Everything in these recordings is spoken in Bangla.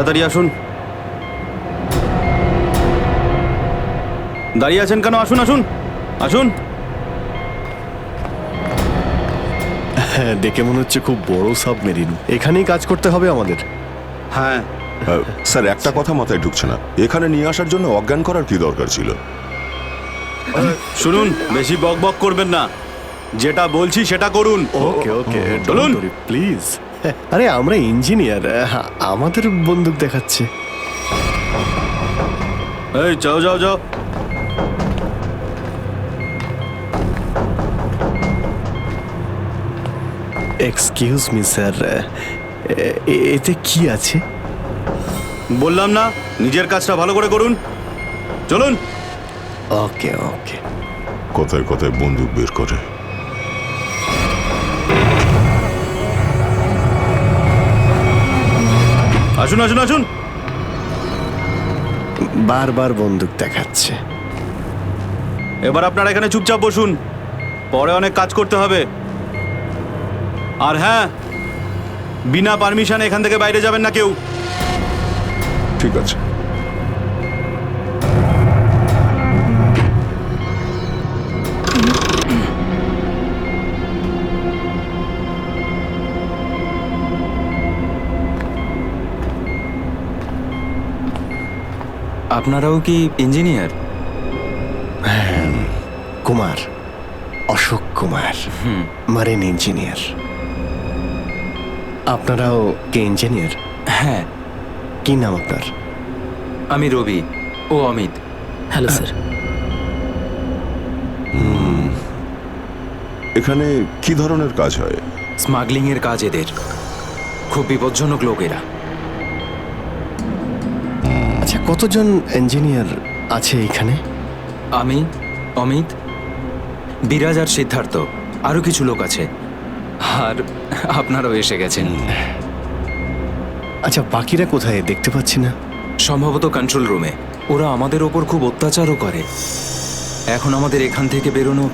তাড়াতাড়ি আসুন। দাঁড়িয়ে আছেন কেন? আসুন আসুন আসুন। হ্যাঁ, দেখে মনে হচ্ছে খুব বড় সাবমেরিন। এখানেই কাজ করতে হবে আমাদের। হ্যাঁ, স্যার, একটা কথা মাথায় ঢুকছে না, এখানে নিয়ে আসার জন্য অজ্ঞান করার কি দরকার ছিল? শুনুন, বেশি বক বক করবেন না, যেটা বলছি সেটা করুন। ওকে ওকে, চলুন। প্লিজ। আরে আমরা ইঞ্জিনিয়ার, আমাদের বন্দুক দেখাচ্ছে। এই যাও যাও যাও। এক্সকিউজ মি স্যার, এতে কি আছে? বললাম না, নিজের কাজটা ভালো করে করুন। চলুন। ওকে ওকে। কথায় কথায় বন্দুক বের করে। আসুন আসুন আসুন। বারবার বন্দুক দেখাচ্ছে। এবার আপনারা এখানে চুপচাপ বসুন, পরে অনেক কাজ করতে হবে। আর হ্যাঁ, বিনা পারমিশনে এখান থেকে বাইরে যাবেন না কেউ। ঠিক আছে। আপনারাও কি engineer? Kumar, Ashok Kumar, marine engineer. আপনারাও কি ইঞ্জিনিয়ার? হ্যাঁ, কি নাম আপনার? আমি রবি, ও অমিত। Hello sir. এখানে কি ধরনের কাজ হয়? স্মাগলিং এর কাজ এদের। খুব বিপজ্জনক লোক এরা। আচ্ছা, কতজন ইঞ্জিনিয়ার আছে এখানে? আমি, অমিত, বিরাজ আর সিদ্ধার্থ, আরো কিছু লোক আছে। আর আপনারাও এসে গেছেন। আচ্ছা, বাকিরা কোথায় দেখতে পাচ্ছি না? সম্ভবত কন্ট্রোল রুমে। ওরা আমাদের ওপর খুব অত্যাচারও করে। এখন আমাদের এখান থেকে বেরোনো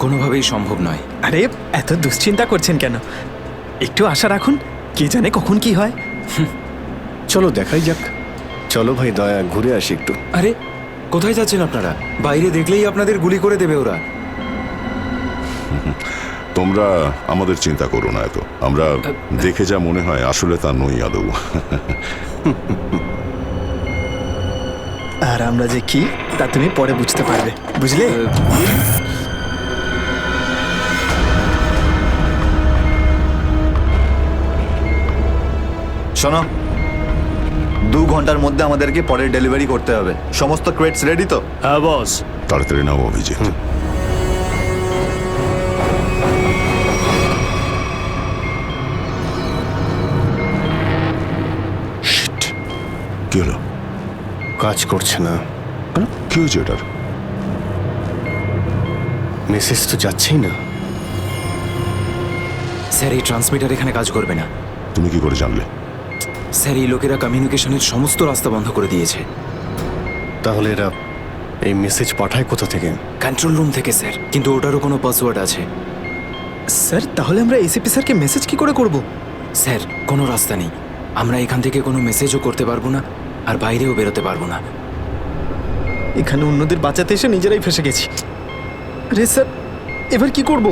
কোনোভাবেই সম্ভব নয়। আরে এত দুশ্চিন্তা করছেন কেন? একটু আশা রাখুন, কে জানে কখন কি হয়। চলো দেখাই যাক। চলো ভাই, দয়া ঘুরে আসি একটু। আরে কোথায় যাচ্ছেন আপনারা? বাইরে দেখলেই আপনাদের গুলি করে দেবে ওরা। তোমরা আমাদের চিন্তা করো না এত, আমরা দেখে যা মনে হয় আসলে তা নই আদৌ। আর আমরা যে কি তা তুমি পরে বুঝতে পারবে, বুঝলে? শোনো, 2 ঘন্টার মধ্যে আমাদেরকে পরের ডেলিভারি করতে হবে। সমস্ত ক্রেটস রেডি তো? হ্যাঁ বস। তাড়াতাড়ি নাও অভিজিৎ। Shit! কি হলো? কাজ করছে না। কেন? কি হয়েছে এটার? মেসেজ তো যাচ্ছেই না। স্যার, এই ট্রান্সমিটার এখানে কাজ করবে না। তুমি কি করে জানলে? স্যার, এই লোকেরা কমিউনিকেশনের সমস্ত রাস্তা বন্ধ করে দিয়েছে। তাহলে এরা এই মেসেজ পাঠায় কোথা থেকে? কন্ট্রোল রুম থেকে স্যার, কিন্তু ওটারও কোনো পাসওয়ার্ড আছে। স্যার, তাহলে আমরা এসিপি স্যারকে মেসেজ কি করে করব? স্যার, কোনো রাস্তা নেই। আমরা এখান থেকে কোনো মেসেজও করতে পারবো না, আর বাইরেও বেরোতে পারবো না। এখানে অন্যদের বাঁচাতে এসে নিজেরাই ফেসে গেছি। আরে স্যার, এবার কি করব?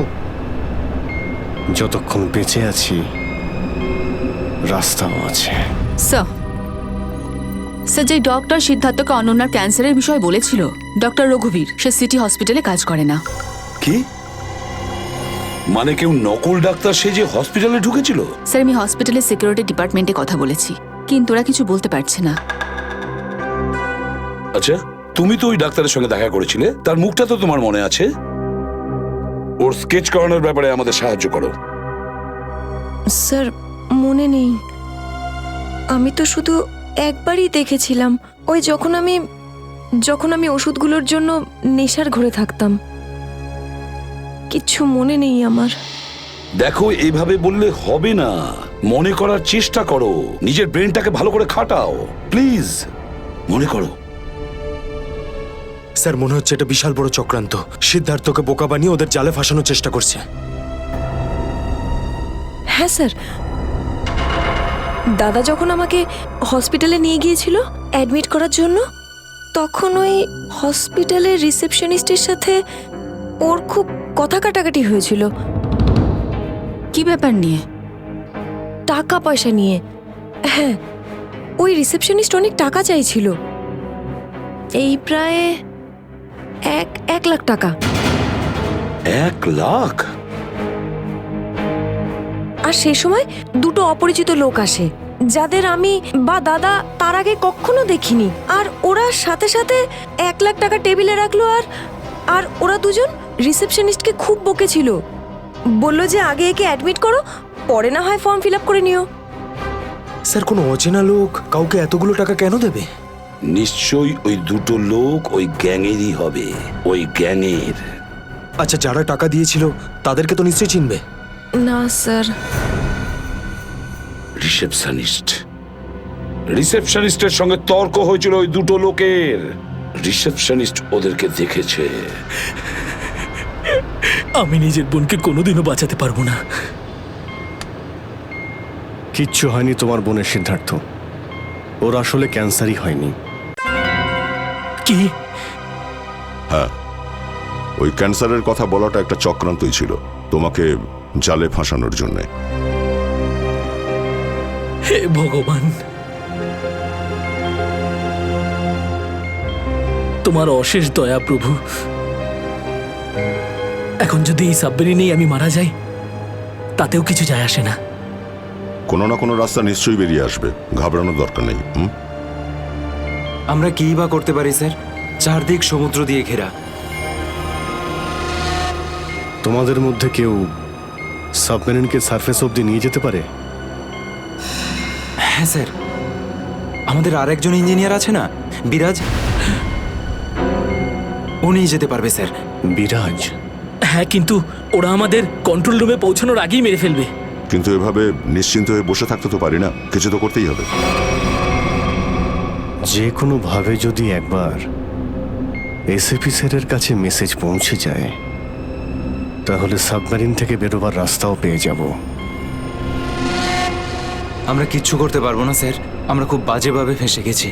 যতক্ষণ বেঁচে আছি রাস্তাও আছে। স্যার, স্যার, যে ডক্টর সিদ্ধার্থকে অনন্যার ক্যান্সারের বিষয়ে বলেছিল, ডক্টর রঘুবীর, সে সিটি হসপিটালে কাজ করে না। কি মানে? কেউ নকল ডাক্তার সেজে হসপিটালে ঢুকেছিল? স্যার, আমি হসপিটালের সিকিউরিটি ডিপার্টমেন্টে কথা বলেছি, কিন্তু ওরা কিছু বলতে পারছে না। আচ্ছা, তুমি তো ওই ডাক্তারের সঙ্গে দেখা করেছিলে, তার মুখটা তো তোমার মনে আছে। ওর স্কেচ করানোর ব্যাপারে আমাদের সাহায্য করো। স্যার, মনে নেই। আমি তো শুধু একবারই দেখেছিলাম, ওই যখন আমি ওষুধগুলোর জন্য নেশার ঘরে থাকতাম। কিচ্ছু মনে নেই আমার। দেখো, এইভাবে বললে হবে না। মনে করার চেষ্টা করো, নিজের ব্রেনটাকে ভালো করে খাটাও প্লিজ। মনে করো। স্যার, মনে হচ্ছে এটা বিশাল বড় চক্রান্ত। সিদ্ধার্থকে বোকা বানিয়ে ওদের জালে ফাঁসানোর চেষ্টা করছে। হ্যাঁ স্যার, দাদা যখন আমাকে হসপিটালে নিয়ে গিয়েছিল অ্যাডমিট করার জন্য, তখন ওই হসপিটালের রিসেপশনিস্টের সাথে ওর খুব কথা কাটাকাটি হয়েছিল কি ব্যাপার নিয়ে? টাকা পয়সা নিয়ে। হ্যাঁ, ওই রিসেপশনিস্ট অনেক টাকা চাইছিল, এই প্রায় 1 লাখ টাকা। 1 লাখ? আর সেই সময় দুটো অপরিচিত লোক আসে, যাদের আমি বা দাদা তার আগে কখনো দেখিনি। আর ওরা সাথে সাথে 1 লাখ টাকা টেবিলে রাখলো। আর ওরা দুজন রিসেপশনিস্টকে খুব বকেছিল, বললো যে আগে একে অ্যাডমিট করো, পরে না হয় ফর্ম ফিল আপ করে নিও। স্যার, কোনো অচেনা লোক কাউকে এতগুলো টাকা কেন দেবে? নিশ্চয়ই ওই দুটো লোক ওই গ্যাংয়েরই হবে, ওই গ্যাংয়ের। আচ্ছা, যারা টাকা দিয়েছিল তাদেরকে তো নিশ্চয়ই চিনবে। না স্যার। রিসেপশনিস্টের সঙ্গে তর্ক হয়েছিল ওই দুটো লোকের। রিসেপশনিস্ট ওদেরকে দেখেছে। আমি নিজের বোনকে কোনোদিনও বাঁচাতে পারবো না। কিচ্ছু হয়নি তোমার বোনের সিদ্ধার্থ, ওর আসলে ক্যান্সারই হয়নি। কি? হ্যাঁ, ওই ক্যান্সারের কথা বলাটা একটা চক্রান্তই ছিল, তোমাকে জালে ফাঁসানোর জন্যে। হে ভগবান, তোমার অশেষ দয়া প্রভু। এখন যদি এই সাবমেরিনেই আমি মারা যাই, তাতেও কিছু যায় আসে না। কোনো না কোনো রাস্তা নিশ্চয়ই বেরিয়ে আসবে, ঘাবড়ানোর দরকার নেই। আমরা কি বা করতে পারি স্যার? চারদিক সমুদ্র দিয়ে ঘেরা। তোমাদের মধ্যে কেউ সাবমেরিনকে সারফেস অবধি নিয়ে যেতে পারে? হ্যাঁ স্যার, আমাদের আরেকজন ইঞ্জিনিয়ার আছে না, বিরাজ, উনি যেতে পারবে স্যার। বিরাজ? হ্যাঁ, কিন্তু ওরা আমাদের কন্ট্রোল রুমে পৌঁছানোর আগেই মেরে ফেলবে। কিন্তু এভাবে নিশ্চিন্ত হয়ে বসে থাকতে তো পারি না, কিছু তো করতেই হবে। যে কোনো ভাবে যদি একবার এসএপি স্যারের কাছে মেসেজ পৌঁছে যায়, তাহলে সাবমেরিন থেকে বেরোবার রাস্তাও পেয়ে যাব। আমরা কিচ্ছু করতে পারবো না স্যার, আমরা খুব বাজেভাবে ফেঁসে গেছি।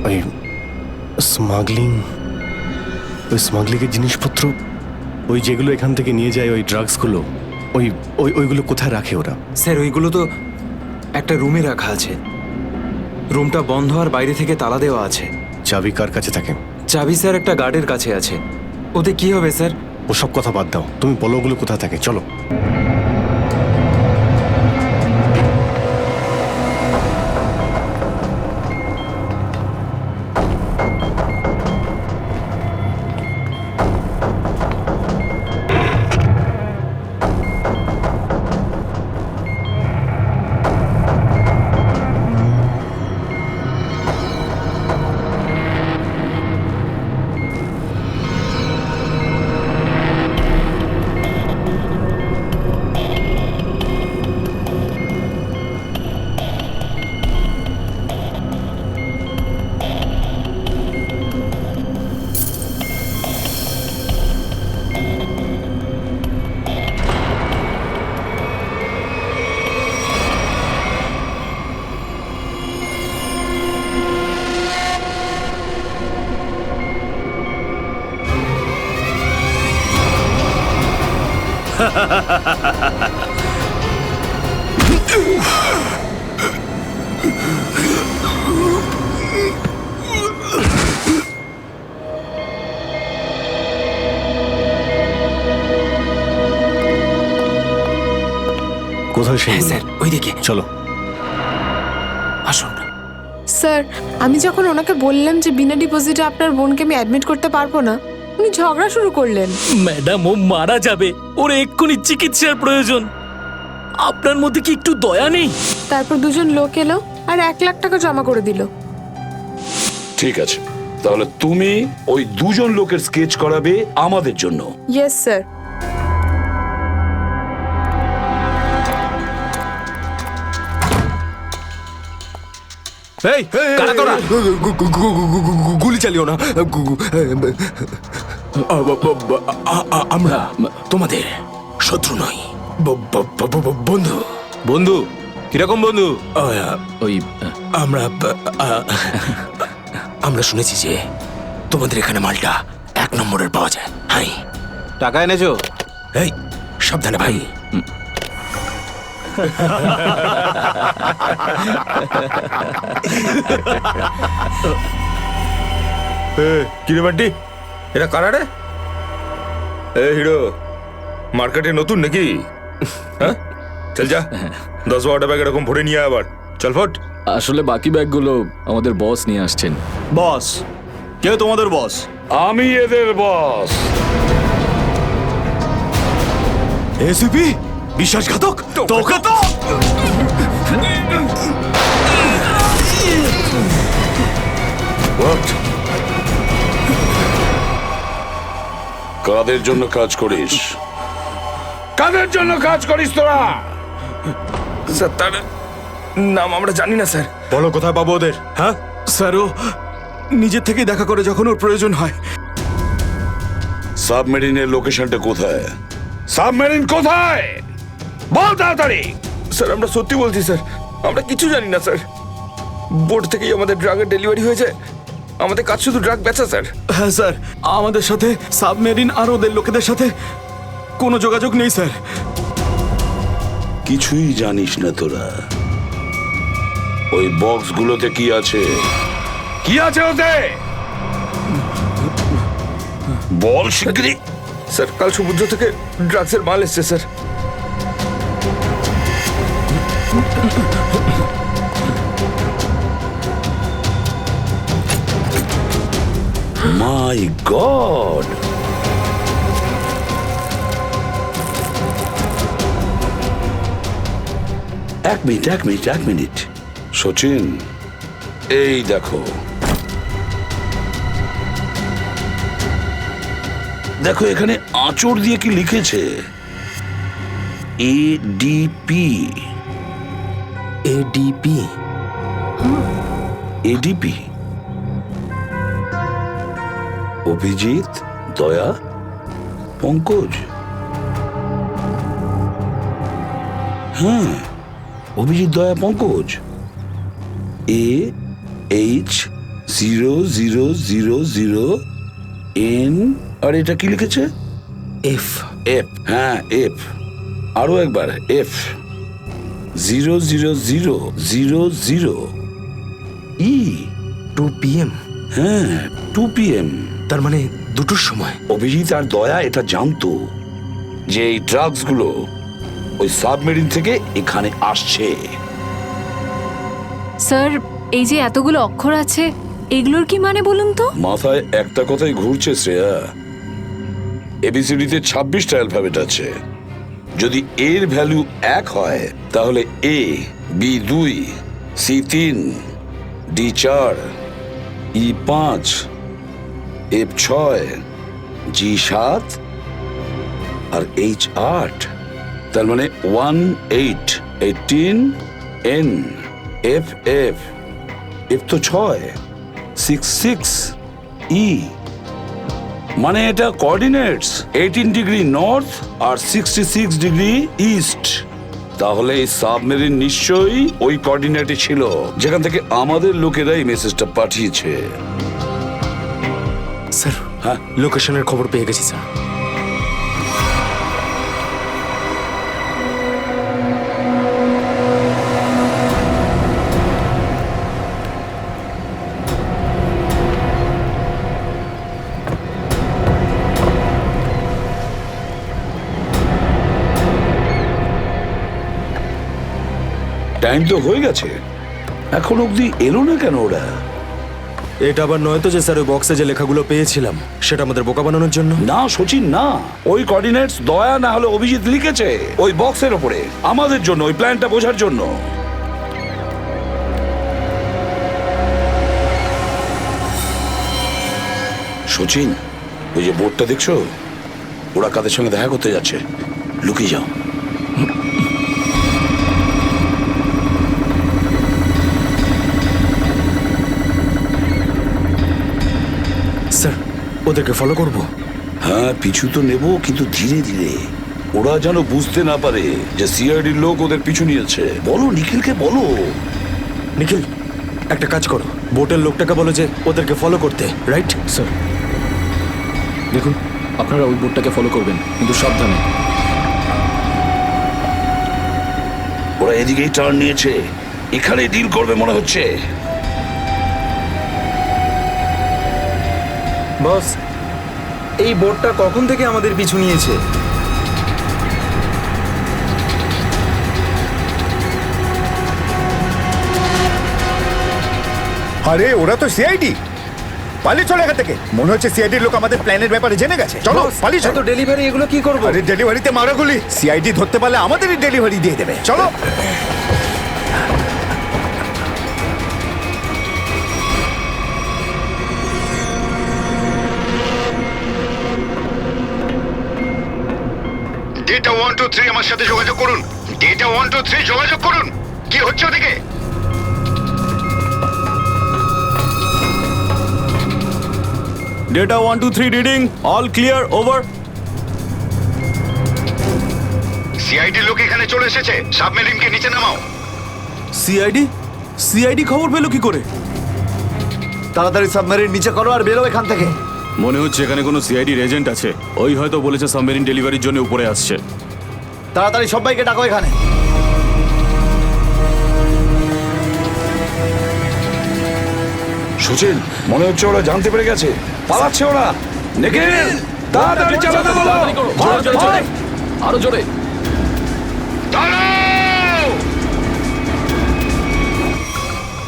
ওই স্মাগলিংয়ের জিনিসপত্র, ওই যেগুলো এখান থেকে নিয়ে যায়, ওই ড্রাগসগুলো, ওইগুলো কোথায় রাখে ওরা? স্যার, ওইগুলো তো একটা রুমে রাখা আছে। রুমটা বন্ধ আর বাইরে থেকে তালা দেওয়া আছে। চাবি কার কাছে থাকে? চাবি স্যার একটা গার্ডের কাছে আছে। ওতে কি হবে স্যার? ওসব কথা বাদ দাও, তুমি বলো ওগুলো কোথায় থাকে, চলো। কোথায় সেই? হ্যাঁ স্যার, ওইদিকে চলো। আসুন। স্যার, আমি যখন ওনাকে বললাম যে বিনা ডিপোজিটে আপনার বোনকে আমি অ্যাডমিট করতে পারবো না, উনি ঝগড়া শুরু করলেন। ম্যাডাম, ও মারা যাবে, ওর এক্ষুনি চিকিৎসার প্রয়োজন। আপনার মধ্যে কি একটু দয়া নেই? তারপর দুজন লোক এলো আর 1 লাখ টাকা জমা করে দিল। ঠিক আছে, তাহলে তুমি ওই দুজন লোকের স্কেচ করাবে আমাদের জন্য। Yes sir. এই, কারা তোরা? গুলি চালিও না। আমরা তোমাদের শত্রু নই। বন্ধু বন্ধু কিরকম বন্ধু? আমরা শুনেছি যে তোমাদের এখানে মালটা 1 নম্বরের পাওয়া যায়। হাই, টাকা এনেছো? এই সাবধানে ভাই। কিরে বান্টি, এটা কারা রে? এ হিরো, মার্কেটে নতুন নাকি? হ্যাঁ, চল যা 10-12টা ব্যাগ এরকম ভরে নিয়ে আবার চল ফট। আসলে বাকি ব্যাগগুলো আমাদের বস নিয়ে আসছেন। বস? কে তোমাদের বস? আমি এদের বস। এসিপি বিশ্বাসঘাতক, তোকে তো What? কাদের জন্য কাজ করিস? কাদের জন্য কাজ করিস তোরা? স্যার, তার নাম আমরা জানি না স্যার। বলো কোথায় পাবো ওদের? হ্যাঁ স্যার, ও নিজের থেকেই দেখা করে যখন ওর প্রয়োজন হয়। সাবমেরিনের লোকেশনটা কোথায়? সাবমেরিন কোথায়? বল তাড়াতাড়ি। স্যার, আমরা সত্যি বলছি স্যার, আমরা কিছু জানি না স্যার। বোট থেকেই আমাদের ড্রাগের ডেলিভারি হয়েছে। আমাদের কাজ শুধু ড্রাগ বেচা স্যার। হ্যাঁ স্যার, আমাদের সাথে সাবমেরিন আর ওদের লোকেদের সাথে কোনো যোগাযোগ নেই স্যার। কিছুই জানিস না তোরা? ওই বক্সগুলোতে কি আছে? কি আছে ওতে? বল শিগগিরই। স্যার, কাল সমুদ্র থেকে ড্রাগসের মাল এসছে স্যার। মাই গড! এক মিনিট সচিন, এই দেখো দেখো এখানে আঁচড় দিয়ে কি লিখেছে? এডিপি। এডিপি? এডিপি অভিজিৎ, দয়া, পঙ্কজ। হ্যাঁ, অভিজিৎ, দয়া, পঙ্কজ। AH0000N। আর এটা কি লিখেছে? এফ। এফ, হ্যাঁ এফ। আরো একবার এফ। 00000E। 2 PM? হ্যাঁ, 2 PM। তার মানে 2টোর সময়। অভিজিৎ আর দয়া এটা জানতো যে এই ড্রাগসগুলো ওই সাবমেরিন থেকে এখানে আসছে। স্যার, এই যে এতগুলো অক্ষর আছে, এগুলোর কি মানে বলুন তো? মাথায় একটা কথাই ঘুরছে শ্রেয়া। এবিসিডিতে 26টা অ্যালফাবেট আছে। যদি এর ভ্যালু 1 হয় তাহলে A, B 2, C 3, D 4, E 5, F 6, G 7 R H 8। তার মানে 1 8 18 N F F F তো 6 6 6 E। মানে এটা কোঅর্ডিনেটস 18 ডিগ্রি নর্থ আর 66 ডিগ্রি ইস্ট। তাহলে এই সাবমেরিন নিশ্চয়ই ওই কোঅর্ডিনেটে ছিল যেখান থেকে আমাদের লোকেরা এই মেসেজটা পাঠিয়েছে। স্যার, হ্যাঁ, লোকেশনের খবর পেয়ে গেছি স্যার। টাইম তো হয়ে গেছে, এখন অবধি এলো না কেন ওরা? এটা আবার নয় তো যে স্যার ওই বক্সে যে লেখাগুলো পেয়েছিলাম সেটা আমাদের বোকা বানানোর জন্য? না সচিন, না। ওই কোঅর্ডিনেটস দয়া না হলে অভিজিৎ লিখেছে ওই বক্সের ওপরে আমাদের জন্য, ওই প্ল্যানটা বোঝার জন্য। সচিন, ওই যে বোর্ডটা দেখছো, ওরা কাদের সঙ্গে দেখা করতে যাচ্ছে। লুকিয়ে যাও। স্যার, ওদেরকে ফলো করব? হ্যাঁ, পিছু তো নেব, কিন্তু ধীরে ধীরে। ওরা যেন বুঝতে না পারে যে সিআইডির লোক ওদের পিছু নিয়েছে। বলো নিখিলকে বলো। নিখিল, একটা কাজ করো, বোটের লোকটাকে বলো যে ওদেরকে ফলো করতে, রাইট? স্যার দেখুন, আপনারা ওই বোটটাকে ফলো করবেন, কিন্তু সাবধানে। ওরা এদিকেই টার্ন নিয়েছে, এখানে ডিল করবে মনে হচ্ছে। বস, এই বোটটা কখন থেকে আমাদের পিছু নিয়েছে? আরে ওরা তো সিআইডি, পালিয়ে চলে এখান থেকে। মনে হচ্ছে সিআইডির লোক আমাদের প্ল্যানের ব্যাপারে জেনে গেছে। চলো পালিয়ে চলো। ডেলিভারি এগুলো কি করবো? আরে ডেলিভারিতে মারাগুলি, সিআইডি ধরতে পারলে আমাদেরই ডেলিভারি দিয়ে দেবে। চলো। ডেটা 123 আমার সাথে যোগাযোগ করুন। ডেটা 123 যোগাযোগ করুন। কি হচ্ছে ওদিকে? Data 123 reading, all clear, over. CID লোক এখানে চলে এসেছে, সাবমেরিনকে নিচে নামাও। সিআইডি খবর পেলো কি করে? তাড়াতাড়ি সাবমেরিন নিচে করো আর বেরো এখান থেকে। মনে হচ্ছে এখানে কোনো সিআইডির এজেন্ট আছে, ওই হয়তো বলেছে সাবমেরিন ডেলিভারির জন্য উপরে আসছে। তাড়াতাড়ি সবাইকে ডাকো এখানে। সুচিল, মনে হচ্ছে ওরা জানতে পেরে গেছে, পালাচ্ছে ওরা। নিখিল, তাড়াতাড়ি চালাতে বলো। আরো জোরে।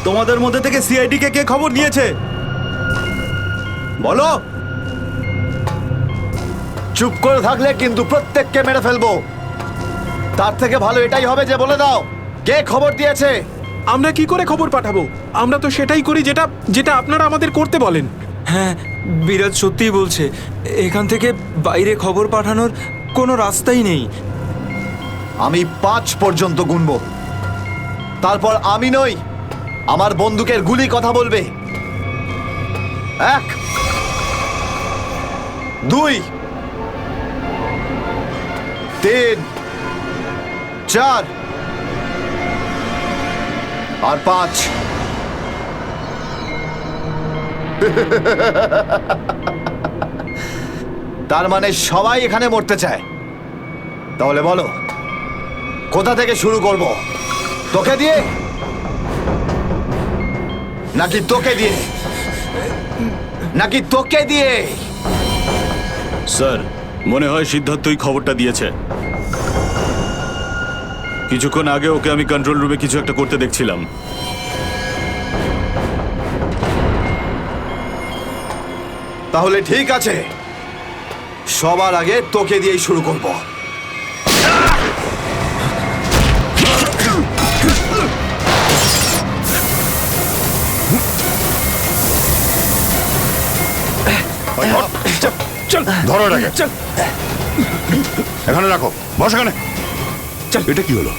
তোমাদের মধ্যে থেকে সিআইডি কে খবর নিয়েছে বলো। চুপ করে থাকলে কিন্তু প্রত্যেককে মেরে ফেলবো। তার থেকে ভালো এটাই হবে যে বলে দাও কে খবর দিয়েছে। আমরা কি করে খবর পাঠাবো? আমরা তো সেটাই করি যেটা যেটা আপনারা আমাদের করতে বলেন। হ্যাঁ, বিরাজ সত্যিই বলছে, এখান থেকে বাইরে খবর পাঠানোর কোনো রাস্তাই নেই। আমি 5 পর্যন্ত গুনবো, তারপর আমি নই, আমার বন্দুকের গুলি কথা বলবে। 1 2 3 4 আর 5। তার মানে সবাই এখানে মরতে চায়। তাহলে বলো কোথা থেকে শুরু করব? তোকে দিয়ে নাকি তোকে দিয়ে? নাকি তোকে দিয়ে? স্যার, মনে হয় সিদ্ধার্থই খবরটা দিয়েছে। কিছুক্ষণ আগে ওকে আমি কন্ট্রোল রুমে কিছু একটা করতে দেখছিলাম। তাহলে ঠিক আছে, সবার আগে তোকে দিয়েই শুরু করব। চল ধরো এটাকে, চল এখানে রাখো, বস এখানে। চল, এটা কি হলো?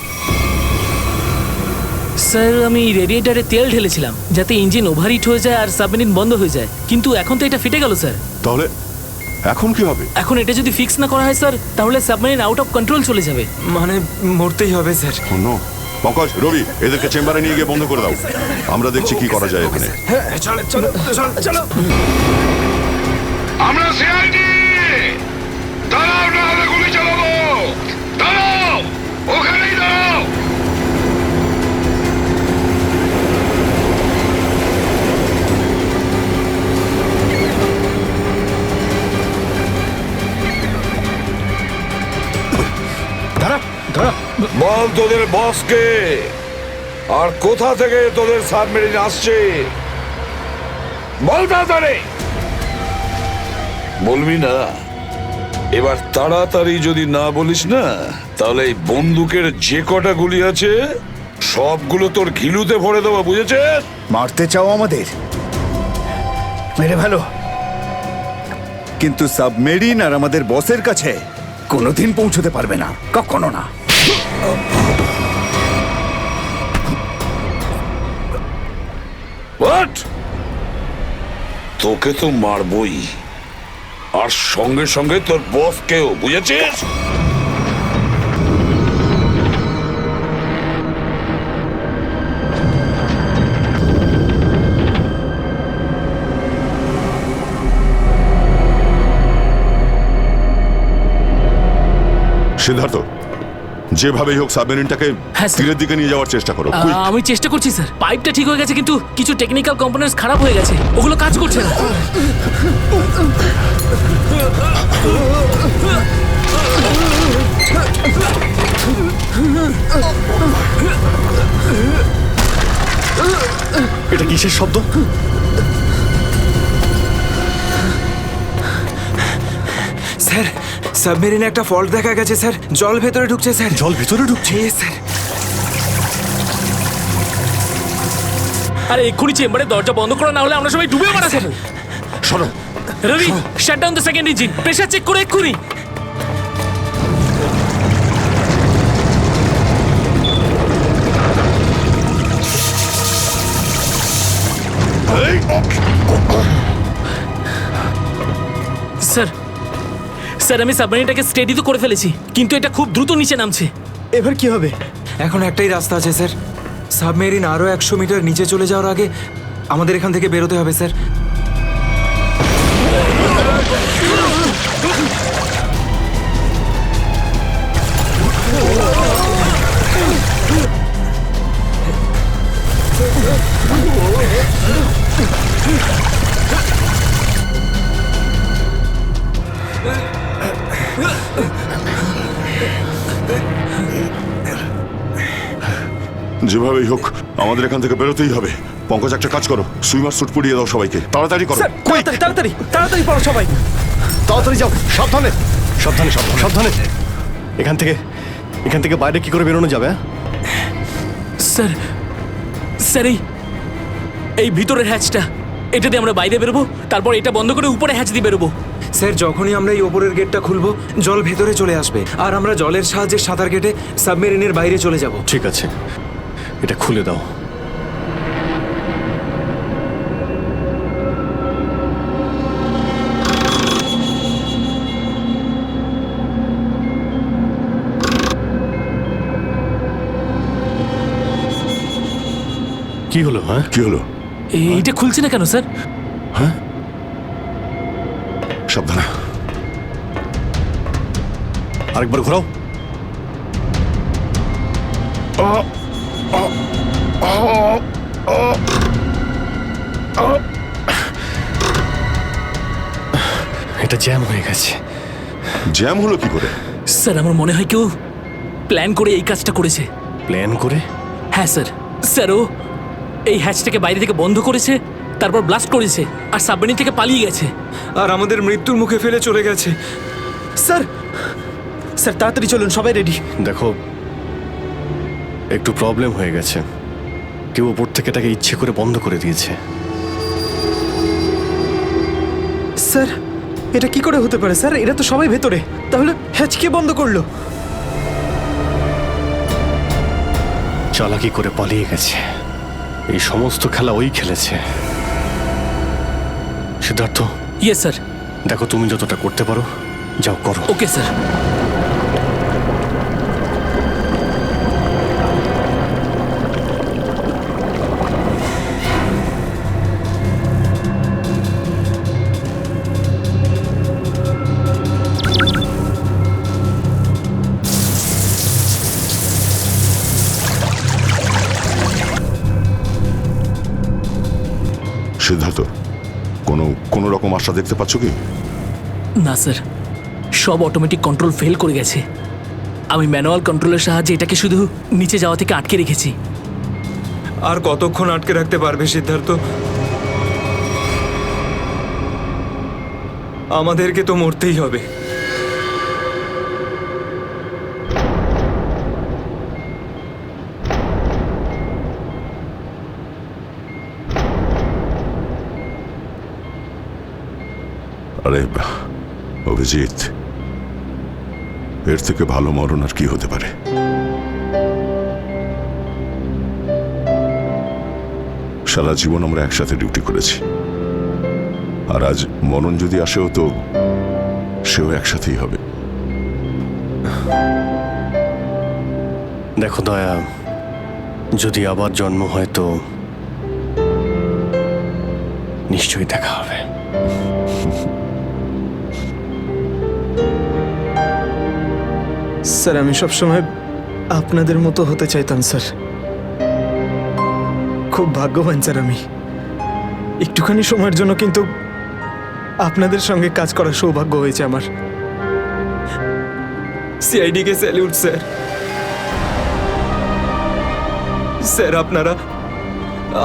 স্যার, আমি রেডিয়েটারে তেল ঢেলেছিলাম যাতে ইঞ্জিন ওভারহিট হয়ে যায় আর সাবমেরিন বন্ধ হয়ে যায়, কিন্তু এখন তো এটা ফেটে গেল স্যার। তাহলে এখন কি হবে? এখন এটা যদি ফিক্স না করা হয় স্যার, তাহলে সাবমেরিন আউট অফ কন্ট্রোল চলে যাবে। মানে মরতেই হবে স্যার। নো, পঙ্কজ, রবি, এদেরকে চেম্বারে নিয়ে গিয়ে বন্ধ করে দাও। আমরা দেখছি কি করা যায় এখানে। চলো চলো চলো চলো। আমরা সিআইডি, দাঁড়াও না হলে গুলি চালাবো। দাঁড়াও, ওখানেই দাঁড়াও। বল তোদের বসকে, আর কোথা থেকে তোদের সাবমেরিন আসছে বল তাড়াতাড়ি। বলবি না? এবার তাড়াতাড়ি যদি না বলিস না, তাহলে এই বন্দুকের যে কটা গুলি আছে সবগুলো তোর ঘিলুতে ভরে দেবো, বুঝেছিস? মারতে চাও আমাদের? মেরে ভালো, কিন্তু সাবমেরিন আর আমাদের বসের কাছে কোনোদিন পৌঁছতে পারবে না, কখনো না। হোয়াট? তোকে তো মারবই, আর সঙ্গে সঙ্গে তোর বসকেও, বুঝেছিস? সিদ্ধার্থ, যেভাবেই হোক সাবমেরিনটাকে হ্যাঁ, স্যার। তীরের দিকে নিয়ে যাওয়ার চেষ্টা করো। quick! আমি চেষ্টা করছি স্যার। পাইপটা ঠিক হয়ে গেছে কিন্তু কিছু টেকনিক্যাল কম্পোনেন্টস খারাপ হয়ে গেছে, ওগুলো কাজ করছে না। এটা কিসের শব্দ? স্যার, সাবমেরিনে একটা ফল্ট দেখা গেছে স্যার। জল ভেতরে ঢুকছে স্যার। জল ভিতরে ঢুকছে? স্যার। আরে এক্ষুনি চেম্বারে দরজা বন্ধ করা, না হলে আমরা সবাই ডুবে মারা স্যার। সরো। Robi, shut down the second engine. Pressure check করে এক্ষুনি। স্যার, স্যার আমি সাবমেরিনটাকে স্টেডি তো করে ফেলেছি, কিন্তু এটা খুব দ্রুত নিচে নামছে। এবার কি হবে? এখন একটাই রাস্তা আছে স্যার। সাবমেরিন আরো 100 মিটার নিচে চলে যাওয়ার আগে আমাদের এখান থেকে বেরোতে হবে স্যার। যেভাবেই হোক আমাদের এখান থেকে বেরোতেই হবে। পঙ্কজ, একটা কাজ করো, সুইমার স্যুট পরিয়ে দাও সবাইকে। তাড়াতাড়ি করো। স্যার, তাড়াতাড়ি তাড়াতাড়ি তাড়াতাড়ি পড়ো সবাই। তাড়াতাড়ি যাও, সাবধানে সাবধানে সাবধানে সাবধানে। এখান থেকে বাইরে কি করে বেরোনো যাবে? স্যার, স্যার এই ভিতরের হ্যাচটা, এটা দিয়ে আমরা বাইরে বেরোবো, তারপর এটা বন্ধ করে উপরে হ্যাচ দিয়ে বেরোবো। স্যার, যখনই আমরা এই ওপরের গেটটা খুলবো জল ভেতরে চলে আসবে, আর আমরা জলের সাহায্যে সাঁতার কেটে সাবমেরিনের বাইরে চলে যাব। ঠিক আছে, এটা খুলে দাও। কি হলো? হ্যাঁ, কি হলো? এইটা খুলছে না কেন স্যার? হ্যাঁ, সাবধানে। আরেকবার ঘোরাও। এটা জ্যাম হয়ে গেছে। জ্যাম হলো কি করে? স্যার আমার মনে হয় কেউ প্ল্যান করে এই কাজটা করেছে। প্ল্যান করে? হ্যাঁ স্যার। স্যার ও এই হ্যাচটাকে বাইরে থেকে বন্ধ করেছে, তারপর ব্লাস্ট করেছে, আর সাবমেরিন থেকে পালিয়ে গেছে, আর আমাদের মৃত্যুর মুখে ফেলে চলে গেছে। স্যার, স্যার তাড়াতাড়ি চলুন, সবাই রেডি। দেখো, একটু প্রবলেম হয়ে গেছে। কেউ ওপর থেকে এটাকে ইচ্ছে করে বন্ধ করে দিয়েছে। স্যার, এটা কি করে হতে পারে স্যার? এরা তো সবাই ভেতরে, তাহলে হ্যাচ কে বন্ধ করলো? চালাকি করে পালিয়ে গেছে। এই সমস্ত খেলা ওই খেলেছে। সিদ্ধার্থ। Yes sir. দেখো, তুমি যতটা করতে পারো যাও করো। Okay sir. সিদ্ধার্থ, কোনো রকম আশা দেখতে পাচ্ছ কি? না স্যার, সব অটোমেটিক কন্ট্রোল ফেল করে গেছে। আমি ম্যানুয়াল কন্ট্রোলের সাহায্যে এটাকে শুধু নিচে যাওয়া থেকে আটকে রেখেছি। আর কতক্ষণ আটকে রাখতে পারবে সিদ্ধার্থ? আমাদেরকে তো মরতেই হবে। আরে অভিজিৎ, এর থেকে ভালো মরণ আর কি হতে পারে? সারা জীবন আমরা একসাথে ডিউটি করেছি, আর আজ মরণ যদি আসেও তো সেও একসাথেই হবে। দেখো দয়া, যদি আবার জন্ম হয় তো নিশ্চয়ই দেখা হবে। স্যার আমি সবসময় আপনাদের মতো হতে চাইতাম স্যার। খুব ভাগ্যবান স্যার আমি, একটুখানি সময়ের জন্য কিন্তু আপনাদের সঙ্গে কাজ করার সৌভাগ্য হয়েছে আমার। সিআইডি কে স্যালিউট স্যার। স্যার আপনারা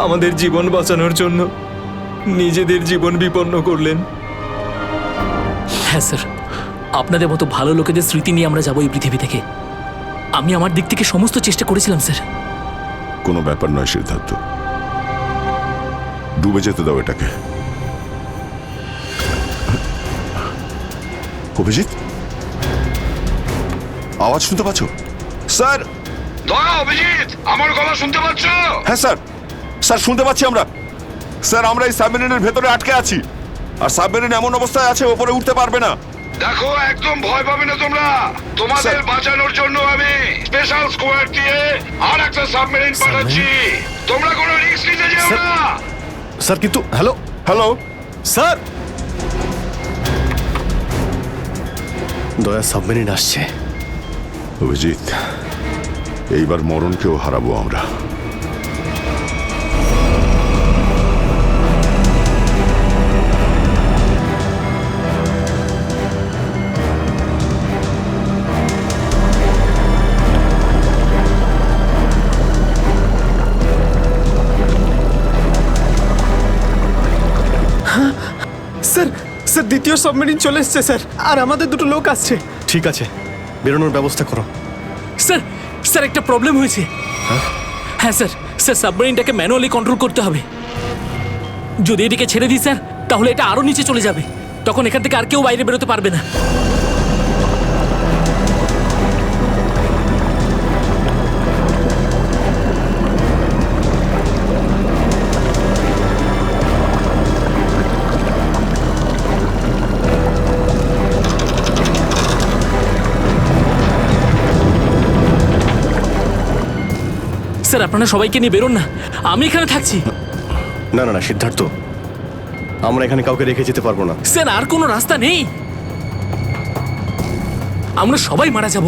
আমাদের জীবন বাঁচানোর জন্য নিজেদের জীবন বিপন্ন করলেন। হ্যাঁ স্যার, আপনাদের মতো ভালো লোকেদের স্মৃতি নিয়ে আমরা যাবো এই পৃথিবী থেকে। আমি আমার দিক থেকে সমস্ত চেষ্টা করেছিলাম স্যার। কোনো ব্যাপার নয় সিদ্ধার্থ, ডুবে যেতে দাও এটাকে। অভিজিৎ, আওয়াজ শুনতে পাচ্ছ? স্যার! দয়া, অভিজিৎ, আমার গলা শুনতে পাচ্ছ? হ্যাঁ স্যার, স্যার শুনতে পাচ্ছি আমরা। স্যার আমরা এই সাবমেরিনের ভেতরে আটকে আছি, আর সাবমেরিন এমন অবস্থায় আছে ওপরে উঠতে পারবে না। দেখো, একদম ভয় পাবে না তোমরা। তোমাদের বাঁচানোর জন্য আমি স্পেশাল স্কোয়াড দিয়ে আর একটা সাবমেরিন পাঠাচ্ছি। তোমরা কোনো রিস্ক নিতে যেও না। স্যার কিন্তু হ্যালো হ্যালো স্যার, দয়া সাবমেরিন আসছে। অভিজিৎ, এইবার মরণকেও হারাবো আমরা। স্যার স্যার দ্বিতীয় সাবমেরিন চলে এসছে স্যার, আর আমাদের দুটো লোক আসছে। ঠিক আছে, বেরোনোর ব্যবস্থা করো। স্যার, স্যার একটা প্রবলেম হয়েছে। হ্যাঁ স্যার, স্যার সাবমেরিনটাকে ম্যানুয়ালি কন্ট্রোল করতে হবে। যদি এদিকে ছেড়ে দিই স্যার, তাহলে এটা আরো নিচে চলে যাবে। তখন এখান থেকে আর কেউ বাইরে বেরোতে পারবে না। স্যার আপনারা সবাইকে নিয়ে বেরোন না, আমি এখানে থাকছি। না না না সিদ্ধার্থ, আমরা এখানে কাউকে রেখে যেতে পারবো না। স্যার আর কোনো রাস্তা নেই, আমরা সবাই মারা যাব।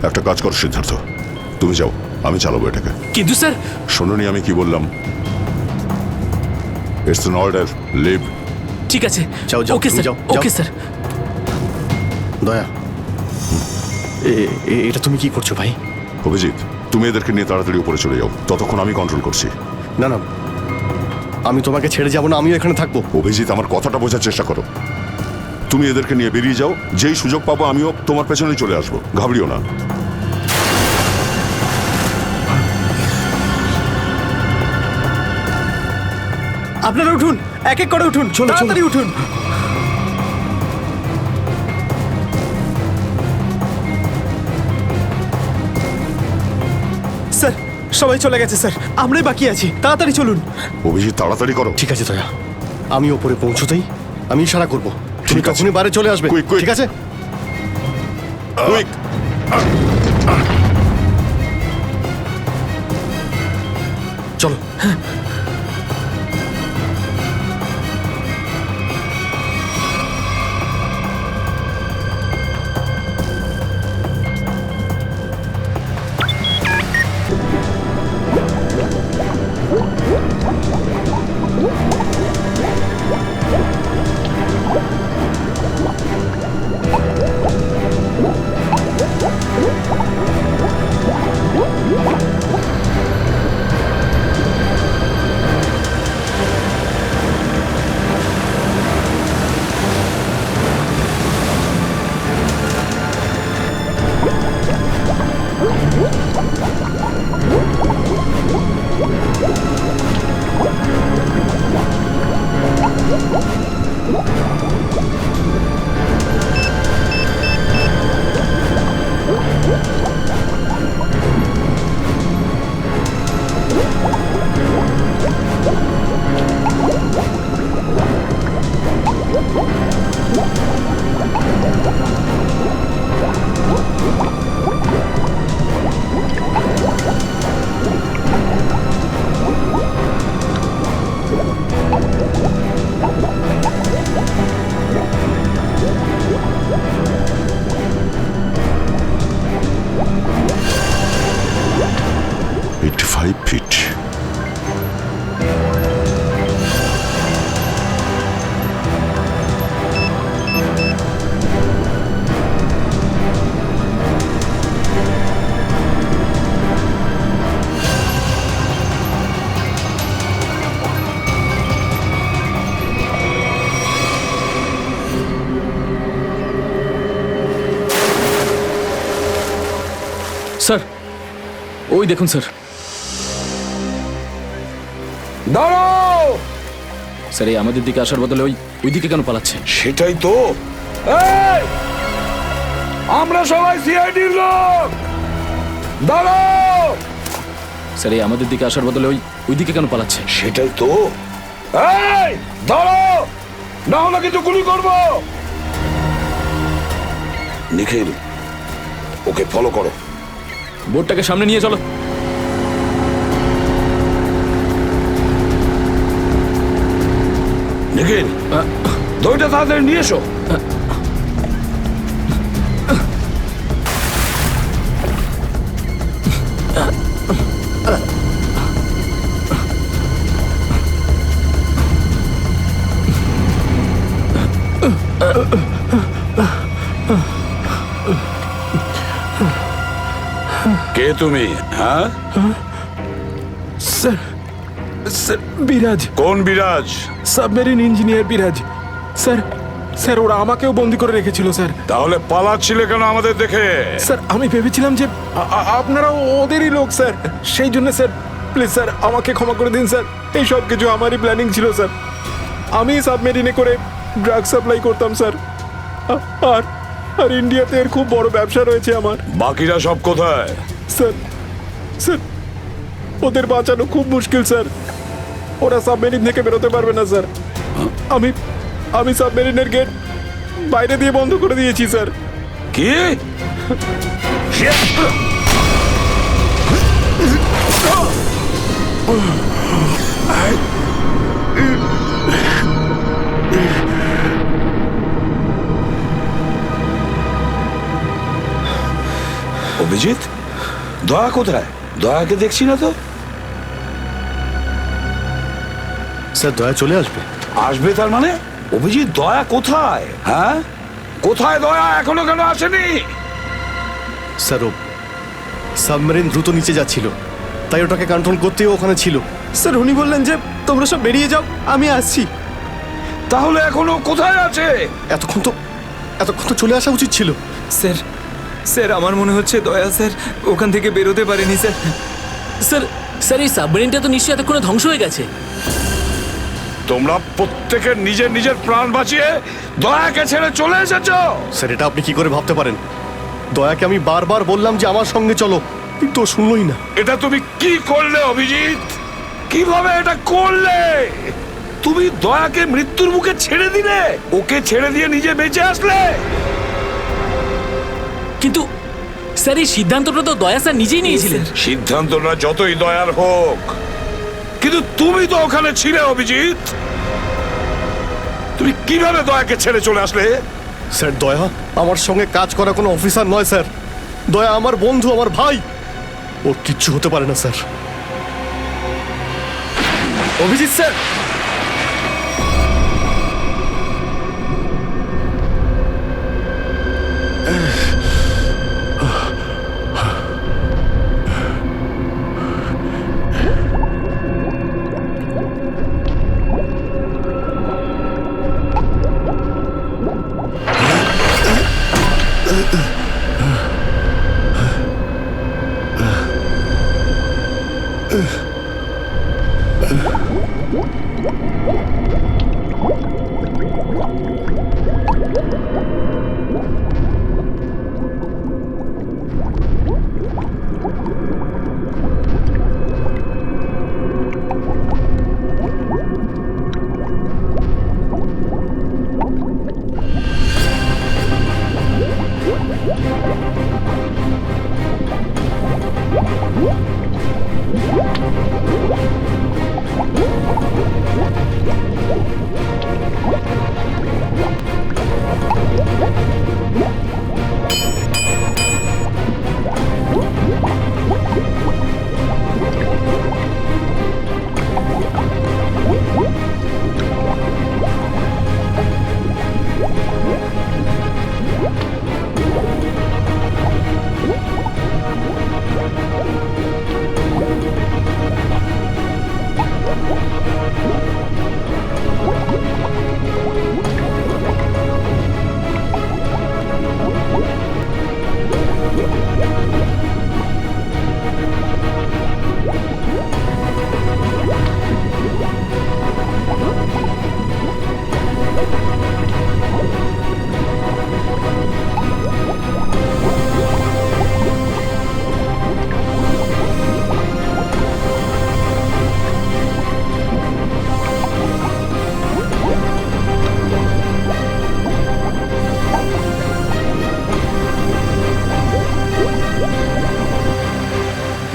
একটা কাজ কর সিদ্ধার্থ, তুমি যাও, আমি চালাবো এটাকে। কিন্তু স্যার, শোনোনি আমি কি বললাম? It's an order, leave. ঠিক আছে, যাও যাও, ওকে তুমি স্যার, যাও, ওকে যাও। স্যার। দয়া, এটা তুমি কি করছো ভাই? অভিজিৎ, তুমি এদেরকে নিয়ে তাড়াতাড়ি উপরে চলে যাও, ততক্ষণ আমি কন্ট্রোল করছি। না না, আমি তোমাকে ছেড়ে যাবো না, আমিও এখানে থাকবো। অভিজিৎ, আমার কথাটা বোঝার চেষ্টা করো। তুমি এদেরকে নিয়ে বেরিয়ে যাও, যেই সুযোগ পাবো আমিও তোমার পেছনেই চলে আসবো, ঘাবড়িও না। আপনারা উঠুন, এক এক করে উঠুন, তাড়াতাড়ি উঠুন। স্যার সবাই চলে গেছে স্যার, আমরাই বাকি আছি, তাড়াতাড়ি চলুন। অভিজিৎ তাড়াতাড়ি করো। ঠিক আছে দয়া, আমি ওপরে পৌঁছতেই আমি ইশারা করবো, তুমি তখনই বাইরে চলে আসবে। ঠিক আছে? কুইক। চলো। 85 ফিট। স্যার ওই দেখুন স্যার। দাঁড়াও! স্যার এই আমাদের দিকে আসার বদলে ওই দিকে কেন পালাচ্ছে? সেটাই তো। এই! আমরা সবাই সিআইডির লোক। দাঁড়াও! স্যার এই আমাদের দিকে আসার বদলে ওই দিকে কেন পালাচ্ছে? সেটাই তো। এই! দাঁড়াও! না হলে কিন্তু গুলি করবো। নিখিল, ওকে ফলো করো। বোর্ডটাকে সামনে নিয়ে চলো। নিখিল, দইটা তাড়াতাড়ি নিয়ে এসো। কে তুমি? হ্যাঁ স্যার, স্যার বিরাজ। কোন বিরাজ? সাবমেরিন ইঞ্জিনিয়ার বিরাজ। স্যার, স্যার ওরা আমাকেও বন্দি করে রেখেছিল স্যার। তাহলে পালাচ্ছিলে কেন আমাদের দেখে? স্যার আমি ভেবেছিলাম যে আপনারা ওদেরই লোক স্যার, সেই জন্য স্যার প্লিজ স্যার আমাকে ক্ষমা করে দিন স্যার। এই সব কিছু আমারই প্ল্যানিং ছিল স্যার। আমি সাবমেরিনে করে ড্রাগ সাপ্লাই করতাম স্যার। আর আর ইন্ডিয়াতে এর খুব বড় ব্যবসা রয়েছে আমার। বাকিরা সব কোথায়? স্যার, স্যার ওদের বাঁচানো খুব মুশকিল স্যার। ওরা সাবমেরিন থেকে বেরোতে পারবে না স্যার। আমি সাবমেরিনের গেট বাইরে দিয়ে বন্ধ করে দিয়েছি স্যার। কি? অভিজিৎ, দয়া কোথায়? দয়াকে দেখছি না তো। স্যার দয়া চলে আসবে। আসবে তার মানে? অভিজিৎ, দয়া কোথায়? হ্যাঁ, কোথায় দয়া? এখনো কেন আসেনি? স্যার ও সাবমেরিন দ্রুত নিচে যাচ্ছিল, তাই ওটাকে কন্ট্রোল করতেও ওখানে ছিল। স্যার উনি বললেন যে তোমরা সব বেরিয়ে যাও, আমি আসছি। তাহলে এখনো কোথায় আছে? এতক্ষণ তো চলে আসা উচিত ছিল। স্যার, স্যার আমার মনে হচ্ছে দয়া স্যার ওখান থেকে বেরোতে পারেনি স্যার। স্যার, স্যার এই সাবমেরিনটা তো নিশ্চয়ই এতক্ষণে ধ্বংস হয়ে গেছে। তোমরা প্রত্যেকের নিজের নিজের প্রাণ বাঁচিয়ে দয়াকে ছেড়ে চলে এসেছো। স্যার এটা আপনি কি করে ভাবতে পারেন? দয়াকে আমি বারবার বললাম যে আমার সঙ্গে চলো, কিন্তু ও শুনলই না। এটা তুমি কি করলে অভিজিৎ? কিভাবে এটা করলে? তুমি দয়াকে মৃত্যুর মুখে ছেড়ে দিলে, ওকে ছেড়ে দিয়ে নিজে বেঁচে আসলে। কিন্তু স্যার এই সিদ্ধান্তটা তো দয়া স্যার নিজেই নিয়েছিলেন। সিদ্ধান্তটা যতই দয়ার হোক, কিন্তু তুমি তো ওখানে ছিলে অভিজিৎ। তুমি কিভাবে দয়াকে ছেড়ে চলে আসলে? স্যার দয়া আমার সঙ্গে কাজ করা কোনো অফিসার নয় স্যার। দয়া আমার বন্ধু, আমার ভাই। ওর কিচ্ছু হতে পারে না স্যার। অভিজিৎ স্যার,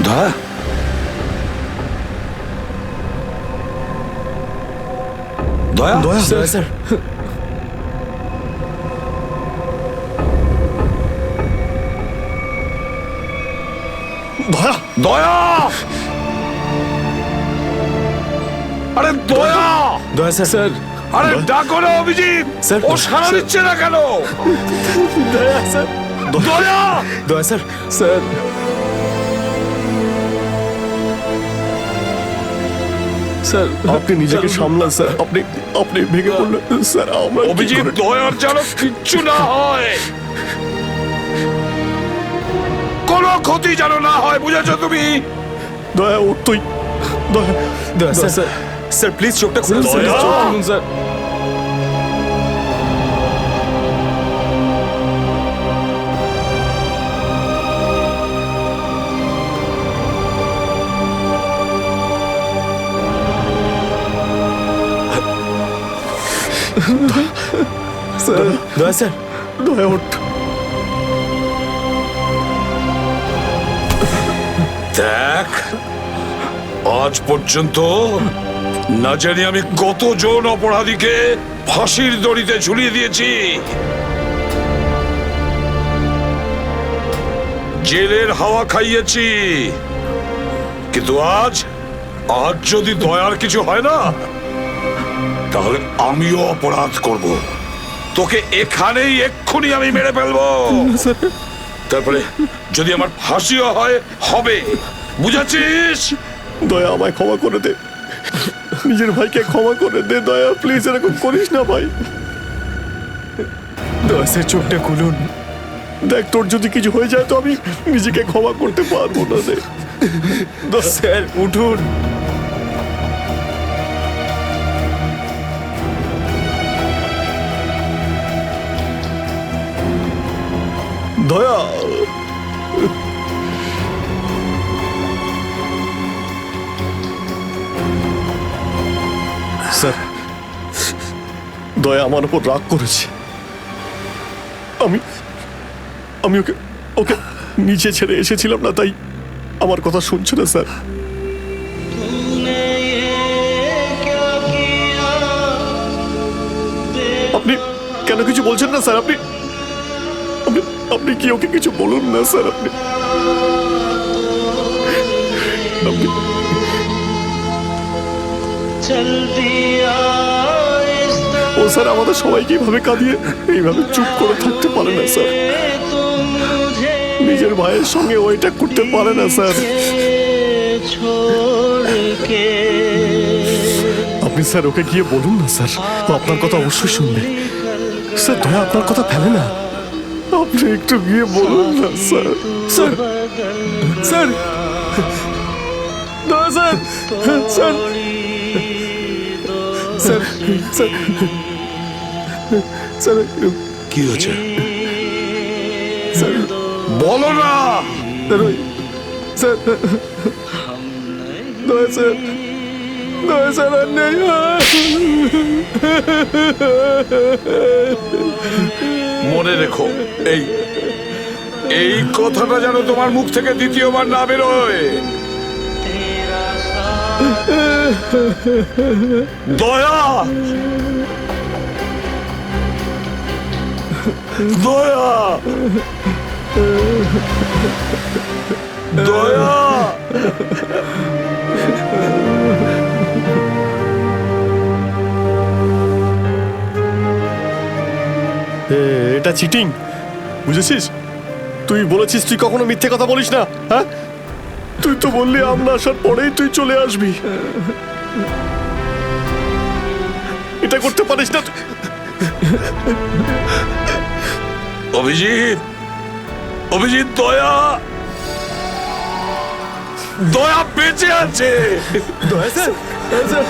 দয়া দয়া দয়া স্যার দয়া দয়া আরে দয়া দয়া স্যার আরে ডাকো না অভিজিৎ স্যার, ও সাড়া দিচ্ছে না কেন? দয়া স্যার দয়া দয়া স্যার স্যার স্যার আপনি নিজেকে সামলান স্যার। আপনি আপনি ভেঙে পড়লেন স্যার। আমরা কি অভিজিৎ করে- দয়ার যেন কিচ্ছু না হয়, কোনো ক্ষতি যেন না হয়, বুঝেছো তুমি? দয়া ওর তুই দয়া দয়া স্যার স্যার স্যার প্লিজ চোখটা খুলুন স্যার দয়া! চোখ খুলুন স্যার স্যার দয়া স্যার দয়া ওঠ। দেখ, আজ পর্যন্ত না জানি আমি কতজন অপরাধীকে ফাঁসির দড়িতে ঝুলিয়ে দিয়েছি, জেলের হাওয়া খাইয়েছি, কিন্তু আজ যদি দয়ার কিছু হয় না, তাহলে আমিও অপরাধ করব। তোকে এখানেই এক্ষুনি আমি মেরে ফেলবো। তারপরে যদি আমার ফাঁসিও হয়, হবে, বুঝেছিস? দয়া আমায় ক্ষমা করে দে, নিজের ভাইকে ক্ষমা করে দে দয়া, প্লিজ এরকম করিস না ভাই। দয়া স্যার চোখটা খুলুন। দেখ তোর যদি কিছু হয়ে যায় তো আমি নিজেকে ক্ষমা করতে পারবো না রে। স্যার উঠুন। দয়া স্যার, দয়া আমার উপর রাগ করেছে। আমি আমি ওকে ওকে নিচে ছেড়ে এসেছিলাম না, তাই আমার কথা শুনছে না স্যার। আপনি কেন কিছু বলছেন না স্যার? আপনি আপনি আপনি কি ওকে কিছু বলুন না স্যার? আপনি আপনি ও স্যার আমাদের সবাইকে এইভাবে কাঁদিয়ে এইভাবে চুপ করে থাকতে পারে না স্যার। নিজের ভাইয়ের সঙ্গে ওইটা করতে পারে না স্যার। আপনি স্যার ওকে গিয়ে বলুন না স্যার, ও আপনার কথা অবশ্যই শুনবে স্যার। দয়া আপনার কথা ফেলে না, আপনি একটু গিয়ে বলুন না স্যার। স্যার স্যার দয়া sir sir sir sir sir কি হয়েছে স্যার বলো না। স্যার দয়া স্যার দয়া স্যার আর নেই। মনে রেখো, এই এই কথাটা যেন তোমার মুখ থেকে দ্বিতীয়বার না বেরোয়। দয়া দয়া দয়া এটা চিটিং, বুঝেছিস? তুই বলেছিস তুই কখনো মিথ্যে কথা বলিস না। হ্যাঁ, তুই তো বললি আমরা আসার পরেই তুই চলে আসবি। এটা করতে পারিস না তুই। অভিজিৎ, অভিজিৎ, দয়া দয়া বেঁচে আছে। দয়া স্যার, স্যার